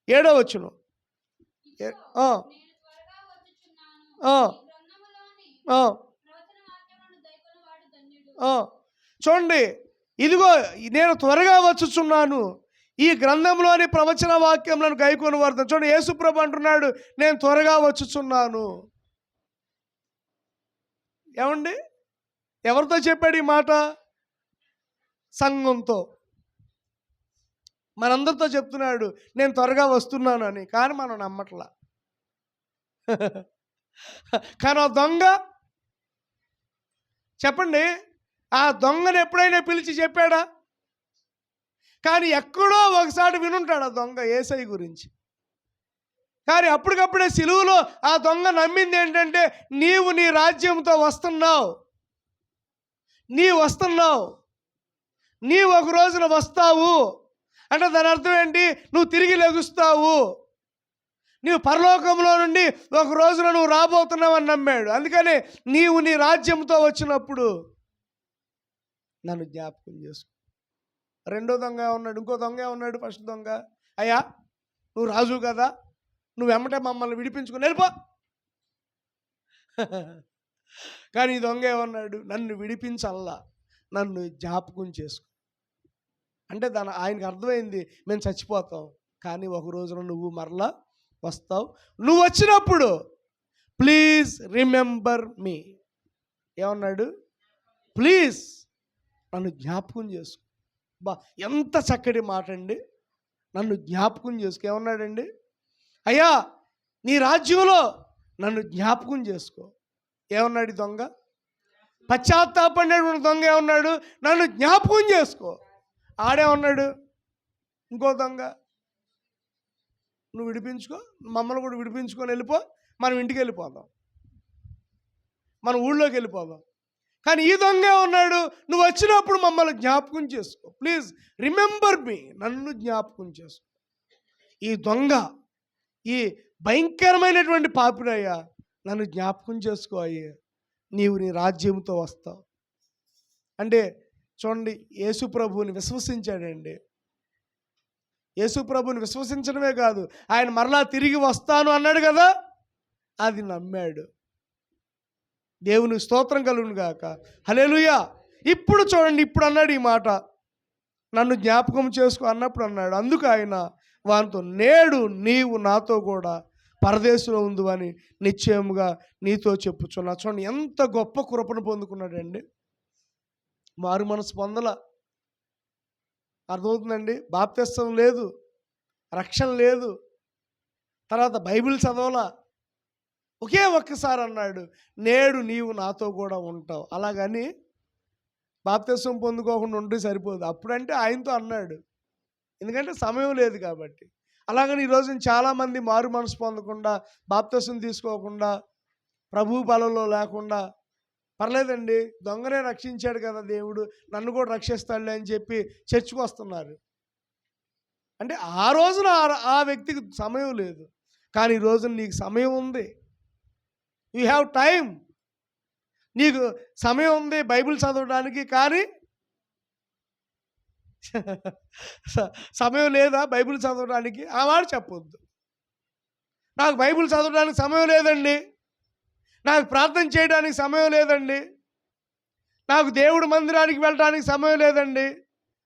7వ వచనం. చూడండి, ఇదిగో నేను త్వరగా వచ్చుచున్నాను, ఈ గ్రంథంలోని ప్రవచన వాక్యములను గైకొని వారు. చూడండి, యేసుప్రభు అంటున్నాడు, నేను త్వరగా వచ్చుచున్నాను. ఏమండి, ఎవరితో చెప్పాడు ఈ మాట? సంఘంతో, మనందరితో చెప్తున్నాడు నేను త్వరగా వస్తున్నాను అని. కానీ మనం నమ్మట్లా. కానీ ఆ దొంగ, చెప్పండి, ఆ దొంగను ఎప్పుడైనా పిలిచి చెప్పాడా? కానీ ఎక్కడో ఒకసారి వినుంటాడు ఆ దొంగ యేసయ్య గురించి. కానీ అప్పటికప్పుడే సిలువలో ఆ దొంగ నమ్మింది ఏంటంటే, నీవు నీ రాజ్యంతో వస్తున్నావు, నీవు ఒక రోజున వస్తావు అంటే దాని అర్థం ఏంటి? నువ్వు తిరిగి లెగుస్తావు, నీవు పరలోకంలో నుండి ఒక రోజున నువ్వు రాబోతున్నావు అని నమ్మాడు. అందుకని నీవు నీ రాజ్యంతో వచ్చినప్పుడు నన్ను జ్ఞాపకం చేసుకో. రెండో దొంగ ఉన్నాడు, ఇంకో దొంగ ఉన్నాడు. ఫస్ట్ దొంగ, అయ్యా నువ్వు రాజు కదా, నువ్వు వెంబటే మమ్మల్ని విడిపించుకుని వెళ్ళిపో. కానీ ఈ దొంగ ఏమన్నాడు? నన్ను విడిపించల్లా, నన్ను జ్ఞాపకం చేసుకో. అంటే ఆయనకు అర్థమైంది, మేము చచ్చిపోతాం, కానీ ఒక రోజున నువ్వు మరలా వస్తావు, నువ్వు వచ్చినప్పుడు ప్లీజ్ రిమెంబర్ మీ. ఏమన్నాడు? ప్లీజ్ నన్ను జ్ఞాపకం చేసుకో. బా, ఎంత చక్కటి మాట అండి, నన్ను జ్ఞాపకం చేసుకో. ఏమన్నాడండి? అయ్యా నీ రాజ్యంలో నన్ను జ్ఞాపకం చేసుకో. ఏమన్నాడు దొంగ? పశ్చాత్తాపడినటువంటి దొంగ ఏమన్నాడు? నన్ను జ్ఞాపకం చేసుకో. ఆడేమన్నాడు? ఇంకో దొంగ, నువ్వు విడిపించుకో, మమ్మల్ని కూడా విడిపించుకొని వెళ్ళిపో, మనం ఇంటికి వెళ్ళిపోదాం, మన ఊళ్ళోకి వెళ్ళిపోదాం. కానీ ఈ దొంగ ఉన్నాడు, నువ్వు వచ్చినప్పుడు మమ్మల్ని జ్ఞాపకం చేసుకో, ప్లీజ్ రిమెంబర్ మీ, నన్ను జ్ఞాపకం చేసుకో. ఈ దొంగ, ఈ భయంకరమైనటువంటి పాపినయ్యా, నన్ను జ్ఞాపకం చేసుకో అయ్యా, నీవు నీ రాజ్యంతో వస్తావు. అంటే చూడండి, యేసు ప్రభువుని విశ్వసించాడండి. యేసు ప్రభువుని విశ్వసించడమే కాదు, ఆయన మరలా తిరిగి వస్తాను అన్నాడు కదా, అది నమ్మాడు. దేవుని స్తోత్రం కలుగును గాక. హల్లెలూయా. ఇప్పుడు చూడండి, ఇప్పుడు అన్నాడు ఈ మాట, నన్ను జ్ఞాపకం చేసుకో అన్నప్పుడు అన్నాడు. అందుకు ఆయన వానితో, నేడు నీవు నాతో కూడా పరదేశంలో ఉండు అని నిశ్చయముగా నీతో చెప్పుచున్నా. చూడండి ఎంత గొప్ప కృపను పొందుకున్నాడండి. మారు మనసు పొందల. అర్థమవుతుందండి? బాప్తిస్తం లేదు, రక్షణ లేదు, తర్వాత బైబిల్ చదవలా. ఒకే ఒక్కసారి అన్నాడు, నేడు నీవు నాతో కూడా ఉంటావు. అలాగని బాప్తిస్తం పొందుకోకుండా ఉంటే సరిపోదు. అప్పుడంటే ఆయనతో అన్నాడు, ఎందుకంటే సమయం లేదు కాబట్టి. అలాగని ఈరోజు చాలామంది మారు మనసు పొందకుండా, బాప్తిస్తం తీసుకోకుండా, ప్రభు బలంలో లేకుండా, పర్లేదండి దొంగనే రక్షించాడు కదా దేవుడు, నన్ను కూడా రక్షిస్తాడులే అని చెప్పి చర్చికి వస్తున్నారు. అంటే ఆ రోజున ఆ వ్యక్తికి సమయం లేదు, కానీ ఈ రోజున నీకు సమయం ఉంది. You have time. నీకు సమయం ఉంది బైబిల్ చదవడానికి, కానీ సమయం లేదా బైబిల్ చదవడానికి? ఆ మాట చెప్పొద్దు. నాకు బైబిల్ చదవడానికి సమయం లేదండి, నాకు ప్రార్థన చేయడానికి సమయం లేదండి, నాకు దేవుడి మందిరానికి వెళ్ళడానికి సమయం లేదండి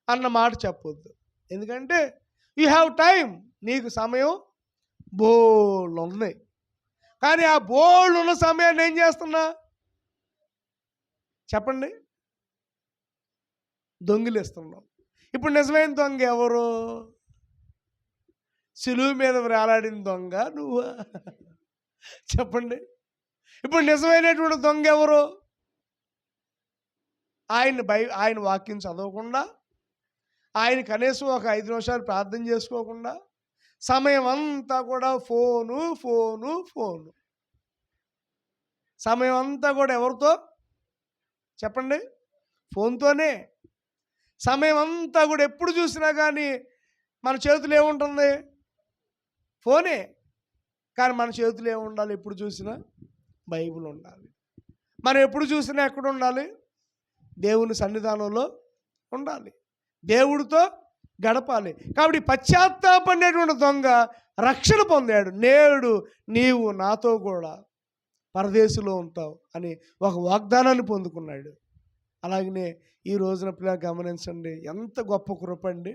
అన్న మాట చెప్పొద్దు. ఎందుకంటే యూ హ్యావ్ టైం, నీకు సమయం బోళ్ళు ఉన్నాయి. కానీ ఆ బోళ్ళు ఉన్న సమయాన్ని ఏం చేస్తున్నా చెప్పండి? దొంగిలిస్తున్నాం. ఇప్పుడు నిజమైన దొంగ ఎవరు? సిలువు మీద వేలాడిన దొంగ నువ్వా? చెప్పండి. ఇప్పుడు నిజమైనటువంటి దొంగ ఎవరు? ఆయన వాక్యం చదవకుండా, ఆయన కనీసం ఒక 5 నిమిషాలు ప్రార్థన చేసుకోకుండా, సమయం అంతా కూడా ఫోను ఫోను ఫోను. సమయం అంతా కూడా ఎవరితో చెప్పండి? ఫోన్తోనే. సమయం అంతా కూడా ఎప్పుడు చూసినా కానీ మన చేతులు ఏముంటుంది? ఫోనే. కానీ మన చేతులు ఏముండాలి? ఎప్పుడు చూసినా బైబిల్ ఉండాలి. మనం ఎప్పుడు చూసినా ఎక్కడ ఉండాలి? దేవుని సన్నిధానంలో ఉండాలి, దేవుడితో గడపాలి. కాబట్టి పశ్చాత్తాపడినటువంటి దొంగ రక్షణ పొందాడు. నేడు నీవు నాతో కూడా పరదేశంలో ఉంటావు అని ఒక వాగ్దానాన్ని పొందుకున్నాడు. అలాగనే ఈ రోజున పిల్లలు గమనించండి, ఎంత గొప్ప కృప అండి.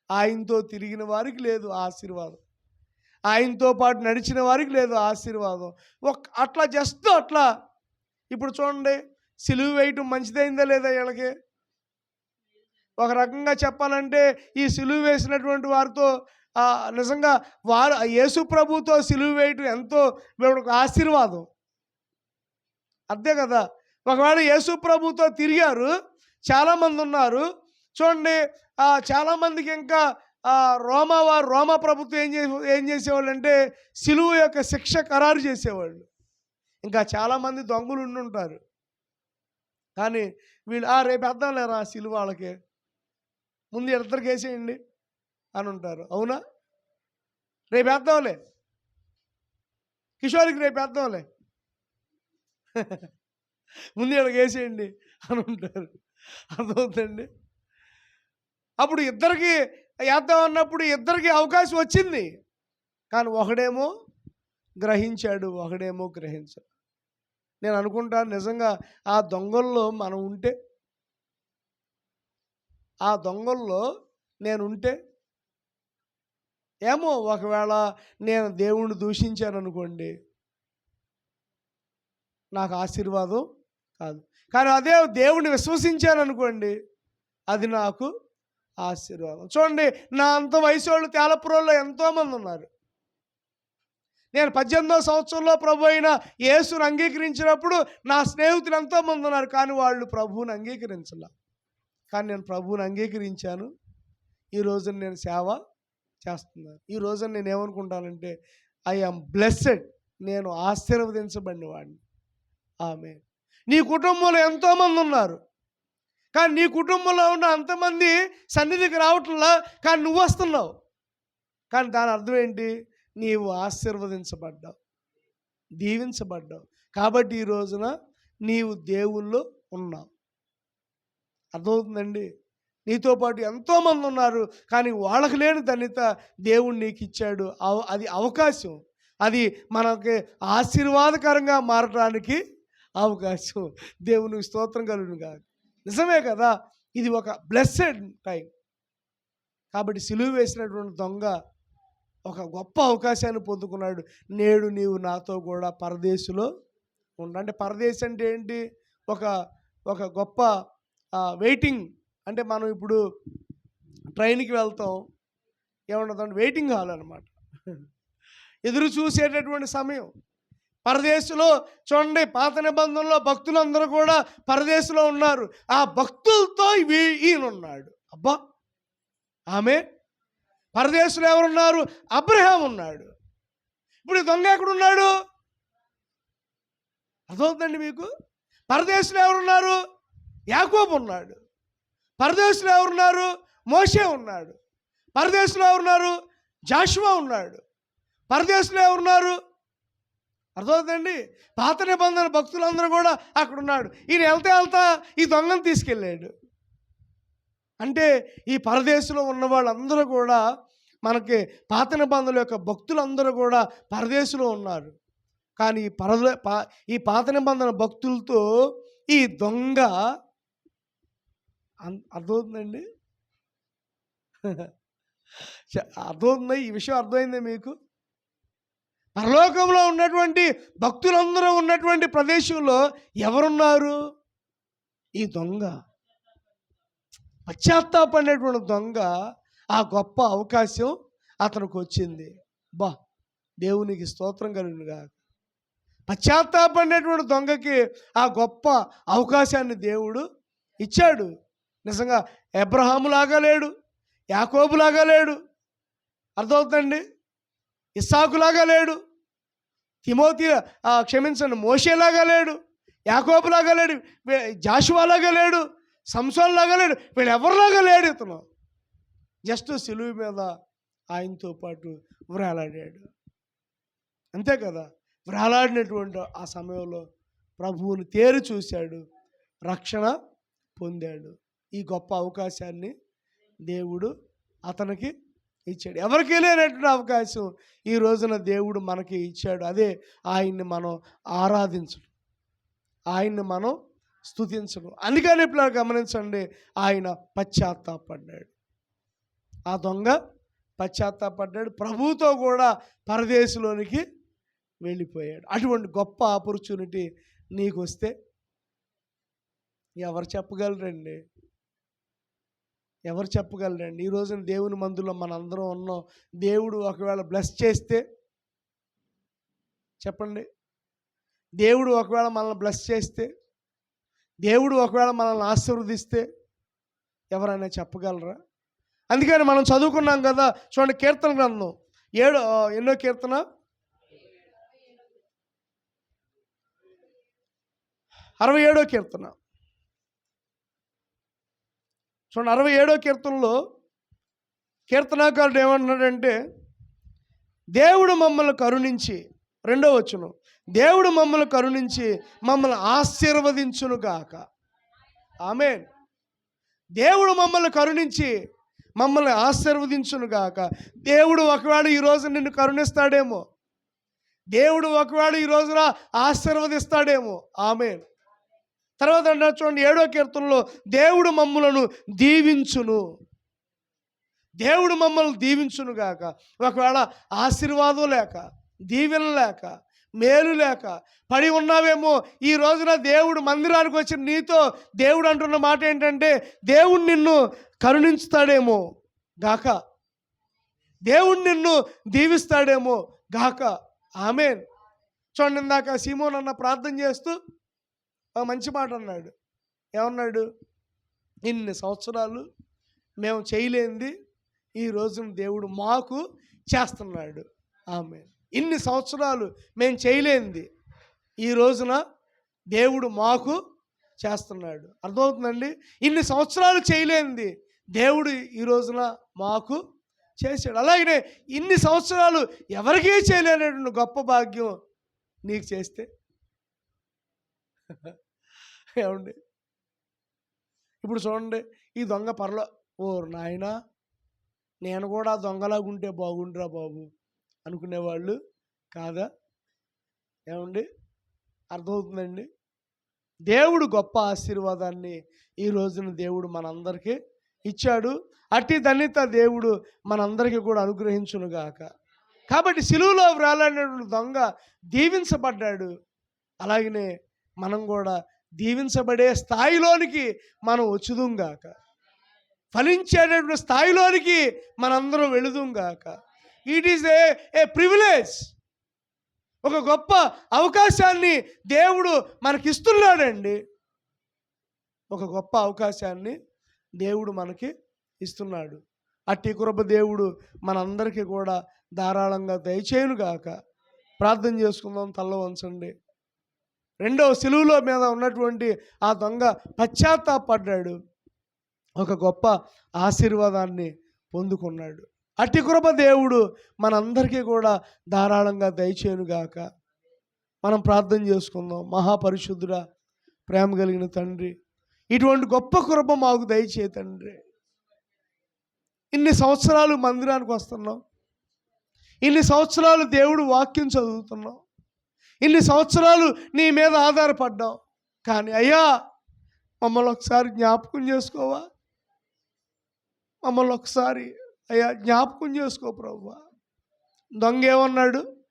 ఆయనతో తిరిగిన వారికి లేదు ఆశీర్వాదం, ఆయనతో పాటు నడిచిన వారికి లేదు ఆశీర్వాదం. అట్లా జస్ట్ అట్లా. ఇప్పుడు చూడండి, సిలువ వేయటం మంచిదైందా లేదా వీళ్ళకి? ఒక రకంగా చెప్పాలంటే ఈ సిలువ వేసినటువంటి వారితో నిజంగా వారు యేసు ప్రభుతో సిలువ వేయటం ఎంతో వీళ్ళకి ఆశీర్వాదం. అంతే కదా. ఒకవేళ యేసు ప్రభుతో తిరిగారు, చాలామంది ఉన్నారు చూడండి. చాలామందికి ఇంకా రోమా ప్రభుత్వం ఏం చేసేవాళ్ళు అంటే సిలువ యొక్క శిక్ష ఖరారు చేసేవాళ్ళు. ఇంకా చాలామంది దొంగలు ఉండుంటారు. కానీ వీళ్ళు రేపు వేద్దాం లేరా సిలువ, వాళ్ళకి ముందు ఇద్దరికి వేసేయండి అని ఉంటారు. అవునా? రేపు వేద్దాంలే, కిషోర్కి రేపు వేద్దాంలే, ముందు ఇక్కడికి వేసేయండి అని ఉంటారు. అర్థమవుతుందండి? అప్పుడు ఇద్దరికి వేద్దాం అన్నప్పుడు ఇద్దరికి అవకాశం వచ్చింది. కానీ ఒకడేమో గ్రహించాడు, ఒకడేమో గ్రహించాడు. నేను అనుకుంటాను నిజంగా ఆ దొంగల్లో మనం ఉంటే, ఆ దొంగల్లో నేనుంటే ఏమో ఒకవేళ నేను దేవుణ్ణి దూషించాను అనుకోండి, నాకు ఆశీర్వాదం కాదు. కానీ అదే దేవుణ్ణి విశ్వసించాను అనుకోండి, అది నాకు ఆశీర్వాదం. చూడండి, నా అంత వయసు వాళ్ళు తేలపురంలో ఎంతోమంది ఉన్నారు. నేను 18వ సంవత్సరంలో ప్రభు అయిన యేసుని అంగీకరించినప్పుడు నా స్నేహితులు ఎంతోమంది ఉన్నారు. కానీ వాళ్ళు ప్రభువుని అంగీకరించాల. కానీ నేను ప్రభువుని అంగీకరించాను. ఈ రోజున నేను సేవ చేస్తున్నాను. ఈ రోజున నేను ఏమనుకుంటానంటే ఐ యామ్ బ్లెస్సెడ్, నేను ఆశీర్వదించబడిన వాడిని. ఆమేన్. నీ కుటుంబంలో ఎంతోమంది ఉన్నారు, కానీ నీ కుటుంబంలో ఉన్న అంతమంది సన్నిధికి రావట్లా, కానీ నువ్వు వస్తున్నావు. కానీ దాని అర్థం ఏంటి? నీవు ఆశీర్వదించబడ్డావు, దీవించబడ్డావు. కాబట్టి ఈ రోజున నీవు దేవుల్లో ఉన్నావు. అర్థమవుతుందండి? నీతో పాటు ఎంతోమంది ఉన్నారు, కానీ వాళ్ళకి లేని ధన్యత దేవుడు నీకు ఇచ్చాడు. అది అవకాశం, అది మనకి ఆశీర్వాదకరంగా మారడానికి అవకాశం. దేవునికి స్తోత్రం కలుగును కాదు. నిజమే కదా, ఇది ఒక బ్లెస్సెడ్ టైం. కాబట్టి సిలువ వేసినటువంటి దొంగ ఒక గొప్ప అవకాశాన్ని పొందుకున్నాడు. నేడు నీవు నాతో కూడా పరదేశంలో ఉండు. అంటే పరదేశం అంటే ఏంటి? ఒక గొప్ప వెయిటింగ్. అంటే మనం ఇప్పుడు ట్రైన్కి వెళ్తాం, ఏమన్నదంటే వెయిటింగ్ హాల్ అన్నమాట, ఎదురు చూసేటటువంటి సమయం. పరదేశంలో చూడండి, పాత నిబంధనలో భక్తులందరూ కూడా పరదేశంలో ఉన్నారు. ఆ భక్తులతో ఈయనున్నాడు. అబ్బా, ఆమె పరదేశంలో ఎవరున్నారు? అబ్రహాం ఉన్నాడు. ఇప్పుడు ఈ దొంగ ఎక్కడున్నాడు? అర్థమవుతుందండి మీకు? పరదేశంలో ఎవరున్నారు? యాకోబు ఉన్నాడు. పరదేశంలో ఎవరున్నారు? మోషే ఉన్నాడు. పరదేశంలో ఎవరున్నారు? జాషువా ఉన్నాడు. పరదేశంలో ఎవరున్నారు? అర్థమవుతుందండి? పాత నిబంధన భక్తులందరూ కూడా అక్కడ ఉన్నాడు. ఈయన వెళ్తా ఈ దొంగను తీసుకెళ్ళాడు. అంటే ఈ పరదేశంలో ఉన్న వాళ్ళందరూ కూడా మనకి పాత నిబంధనల యొక్క భక్తులందరూ కూడా పరదేశంలో ఉన్నారు. కానీ ఈ పాత నిబంధన భక్తులతో ఈ దొంగ అర్థమవుతుందండి? అర్థమవుతుందా? ఈ విషయం అర్థమైందా మీకు? పరలోకంలో ఉన్నటువంటి భక్తులందరూ ఉన్నటువంటి ప్రదేశంలో ఎవరున్నారు? ఈ దొంగ, పశ్చాత్తాపడినటువంటి దొంగ. ఆ గొప్ప అవకాశం అతనికి వచ్చింది. బా, దేవునికి స్తోత్రం కలుగునుగా. పశ్చాత్తాపడినటువంటి దొంగకి ఆ గొప్ప అవకాశాన్ని దేవుడు ఇచ్చాడు. నిజంగా అబ్రహాములాగా లేడు, యాకోబులాగా లేడు, అర్థమవుతుందండి, ఇస్సాకులాగా లేడు, క్షమించండి, మోషేలాగా లేడు, యాకోబులాగా లేడు, జాషువాలాగా లేడు, సంసోన్లాగా లేడు, వీళ్ళు ఎవరిలాగా లేడు. ఇతను జస్ట్ సిలువ మీద ఆయనతో పాటు వ్రేలాడాడు, అంతే కదా. వ్రేలాడినటువంటి ఆ సమయంలో ప్రభువుని తేరి చూశాడు, రక్షణ పొందాడు. ఈ గొప్ప అవకాశాన్ని దేవుడు అతనికి ఇచ్చాడు. ఎవరికి లేనటువంటి అవకాశం ఈ రోజున దేవుడు మనకి ఇచ్చాడు. అదే ఆయన్ని మనం ఆరాధించడం, ఆయన్ని మనం స్తుతించడం. అందుకని ఇప్పుడు గమనించండి, ఆయన పశ్చాత్తాపడ్డాడు. ఆ దొంగ పశ్చాత్తాపడ్డాడు, ప్రభువుతో కూడా పరదేశంలోనికి వెళ్ళిపోయాడు. అటువంటి గొప్ప ఆపర్చునిటీ నీకు వస్తే ఎవరు చెప్పగలరండి? ఎవరు చెప్పగలరండి? ఈ రోజున దేవుని మందులో మనందరం ఉన్నాం. దేవుడు ఒకవేళ బ్లెస్ చేస్తే చెప్పండి, దేవుడు ఒకవేళ మనల్ని బ్లెస్ చేస్తే, దేవుడు ఒకవేళ మనల్ని ఆశీర్వదిస్తే ఎవరైనా చెప్పగలరా? అందుకని మనం చదువుకున్నాం కదా, చూడండి, కీర్తన గ్రంథం ఎన్నో కీర్తన, 67వ కీర్తన చూడండి. 67వ కీర్తనలో కీర్తనాకారుడు ఏమంటున్నాడంటే, దేవుడు మమ్మల్ని కరుణించి, 2వ వచనం, దేవుడు మమ్మల్ని కరుణించి మమ్మల్ని ఆశీర్వదించునుగాక. ఆమేన్. దేవుడు మమ్మల్ని కరుణించి మమ్మల్ని ఆశీర్వదించునుగాక. దేవుడు ఒకవేళ ఈరోజు నిన్ను కరుణిస్తాడేమో, దేవుడు ఒకవేళ ఈ రోజున ఆశీర్వదిస్తాడేమో. ఆమేన్. తర్వాత అంటే చూడండి, 7వ కీర్తనలో దేవుడు మమ్మలను దీవించును, దేవుడు మమ్మల్ని దీవించునుగాక. ఒకవేళ ఆశీర్వాదం లేక, దీవెన లేక, మేలు లేక పడి ఉన్నావేమో, ఈ రోజున దేవుడు మందిరానికి వచ్చిన నీతో దేవుడు అంటున్న మాట ఏంటంటే, దేవుడు నిన్ను కరుణించుతాడేమో గాక, దేవుడు నిన్ను దీవిస్తాడేమో గాక. ఆమేన్. చూడండి, ఇందాక సీమోన్ అన్న ప్రార్థన చేస్తూ మంచి మాట అన్నాడు. ఏమన్నాడు? ఇన్ని సంవత్సరాలు మేము చేయలేనిది ఈ రోజున దేవుడు మాకు చేస్తున్నాడు. ఆమేన్. ఇన్ని సంవత్సరాలు మేము చేయలేనిది ఈ రోజున దేవుడు మాకు చేస్తున్నాడు. అర్థమవుతుందండి? ఇన్ని సంవత్సరాలు చేయలేనిది దేవుడు ఈ రోజున మాకు చేశాడు. అలాగనే ఇన్ని సంవత్సరాలు ఎవరికీ చేయలేనటువంటి గొప్ప భాగ్యం నీకు చేస్తే ఏమండి? ఇప్పుడు చూడండి, ఈ దొంగ ఓ నాయనా, నేను కూడా దొంగలాగా ఉంటే బాగుండురా బాబు అనుకునేవాళ్ళు కాదా? ఏమండి? అర్థమవుతుందండి? దేవుడు గొప్ప ఆశీర్వాదాన్ని ఈ రోజున దేవుడు మనందరికీ ఇచ్చాడు. అట్టి ధన్యత దేవుడు మనందరికీ కూడా అనుగ్రహించునుగాక. కాబట్టి సిలువలో వ్రేలాడినటువంటి దొంగ దీవించబడ్డాడు. అలాగనే మనం కూడా దీవించబడే స్థాయిలోనికి మనం వచ్చుదుంగాక, ఫలించేటటువంటి స్థాయిలోనికి మనందరం వెళుదుంగాక. It is a privilege. ఒక గొప్ప అవకాశాన్ని దేవుడు మనకిస్తున్నాడండి. ఒక గొప్ప అవకాశాన్ని దేవుడు మనకి ఇస్తున్నాడు. అట్టి కృప దేవుడు మనందరికీ కూడా ధారాళంగా దయచేయునుగాక. ప్రార్థన చేసుకుందాం, తల్ల వంచండి. 2వ సిలువలో మీద ఉన్నటువంటి ఆ దొంగ పశ్చాత్తాపడ్డాడు, ఒక గొప్ప ఆశీర్వాదాన్ని పొందుకున్నాడు. అట్టి కృప దేవుడు మనందరికీ కూడా ధారాళంగా దయచేయునుగాక. మనం ప్రార్థన చేసుకుందాం. మహాపరిశుద్ధుడా, ప్రేమ కలిగిన తండ్రి, ఇటువంటి గొప్ప కృప మాకు దయచే తండ్రి. ఇన్ని సంవత్సరాలు మందిరానికి వస్తున్నాం, ఇన్ని సంవత్సరాలు దేవుడు వాక్యం చదువుతున్నాం, ఇన్ని సంవత్సరాలు నీ మీద ఆధారపడ్డాం. కానీ అయ్యా, మమ్మల్ని ఒకసారి జ్ఞాపకం చేసుకోవా? మమ్మల్ని ఒకసారి అయ్యా జ్ఞాపకం చేసుకో ప్రభువా. దొంగ ఏమన్నాడు?